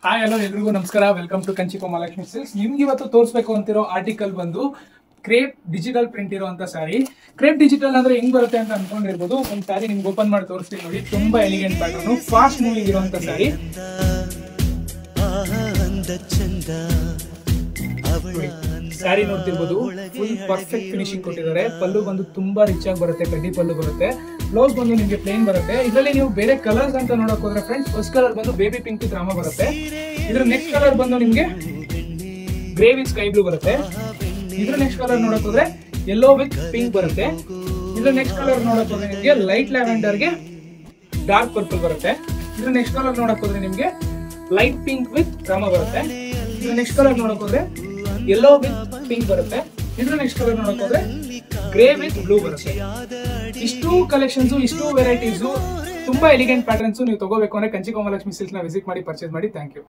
Hi hello ಎಲ್ರಿಗೂ ನಮಸ್ಕಾರ. Welcome to Kanchi Mahalakshmi Silks. ನಿಮ್ಗೆ ಇವತ್ತು ತೋರಿಸಬೇಕು ಅಂತಿರೋ ಆರ್ಟಿಕಲ್ ಬಂದು ಕ್ರೇಪ್ ಡಿಜಿಟಲ್ ಪ್ರಿಂಟ್ ಇರುವಂತ ಸ್ಯಾರಿ. ಕ್ರೇಪ್ ಡಿಜಿಟಲ್ ಅಂದ್ರೆ ಹೆಂಗ್ ಬರುತ್ತೆ ಅಂತ ಅನ್ಕೊಂಡಿರ್ಬೋದು. ಒಂದು ಸ್ಯಾರಿ ನಿಮ್ಗೆ ಓಪನ್ ಮಾಡಿ ತೋರಿಸ್ತೀನಿ ನೋಡಿ. ತುಂಬಾ ಎಲಿಗೆಂಟ್ ಪ್ಯಾಟರ್ನ್, ಫಾಸ್ಟ್ ಮೂವಿಂಗ್ ಇರುವಂತ ಸ್ಯಾರಿ. ಸ್ಯಾರಿ ನೋಡ್ತಿರ್ಬೋದು, ಫುಲ್ ಪರ್ಫೆಕ್ಟ್ ಫಿನಿಶಿಂಗ್ ಕೊಟ್ಟಿದ್ದಾರೆ. ಪಲ್ಲು ಬಂದು ತುಂಬಾ ರಿಚ್ ಆಗಿ ಬರುತ್ತೆ, ಕಡ್ಡಿ ಪಲ್ಲು ಬರುತ್ತೆ. ಬ್ಲೌಸ್ ಬಂದು ನಿಮಗೆ ಪ್ಲೇನ್ ಬರುತ್ತೆ. ಇದರಲ್ಲಿ ನೀವು ಬೇರೆ ಕಲರ್ಸ್ ಅಂತ ನೋಡಕ್ ಹೋದ್ರೆ ಫ್ರೆಂಡ್ಸ್, ಫಸ್ಟ್ ಕಲರ್ ಬಂದು ಬೇಬಿ ಪಿಂಕ್ ವಿತ್ ರಾಮ ಬರುತ್ತೆ. ಇದ್ರ ನೆಕ್ಸ್ಟ್ ಕಲರ್ ಬಂದು ನಿಮ್ಗೆ ಗ್ರೇ ವಿತ್ ಸ್ಕೈ ಬ್ಲೂ ಬರುತ್ತೆ. ಇದ್ರ ನೆಕ್ಸ್ಟ್ ಕಲರ್ ನೋಡಕ್ ಹೋದ್ರೆ ಯೆಲ್ಲೋ ವಿತ್ ಪಿಂಕ್ ಬರುತ್ತೆ. ಇದ್ರ ನೆಕ್ಸ್ಟ್ ಕಲರ್ ನೋಡಕ್ ಹೋದ್ರೆ ನಿಮ್ಗೆ ಲೈಟ್ ಲ್ಯಾವೆಂಡರ್ ಗೆ ಡಾರ್ಕ್ ಪರ್ಪಲ್ ಬರುತ್ತೆ. ಇದ್ರ ನೆಕ್ಸ್ಟ್ ಕಲರ್ ನೋಡಕ್ ಹೋದ್ರೆ ನಿಮ್ಗೆ ಲೈಟ್ ಪಿಂಕ್ ವಿತ್ ರಾಮ ಬರುತ್ತೆ. ಇದ್ರ ನೆಕ್ಸ್ಟ್ ಕಲರ್ ನೋಡಕ್ ಹೋದ್ರೆ ಯೆಲ್ಲೋ ವಿತ್ ಪಿಂಕ್ ಬರುತ್ತೆ. ಇದ್ರ ನೆಕ್ಸ್ಟ್ ಕಲರ್ ನೋಡಕ್ ಹೋದ್ರೆ ಗ್ರೇ ವಿತ್ ಬ್ಲೂ ಬರುತ್ತೆ. ಇಷ್ಟು ಕಲೆಕ್ಷನ್ಸ್, ಇಷ್ಟು ವೆರೈಟೀಸ್, ತುಂಬಾ ಎಲಿಗೆಂಟ್ ಪ್ಯಾಟರ್ನ್ಸ್ ನೀವು ತಗೋಬೇಕು ಅಂದ್ರೆ ಕಂಚಿ ಮಹಾಲಕ್ಷ್ಮಿ ಸಿಲ್ಕ್ಸ್ ನ ವಿಸಿಟ್ ಮಾಡಿ ಪರ್ಚೇಸ್ ಮಾಡಿ. Thank you.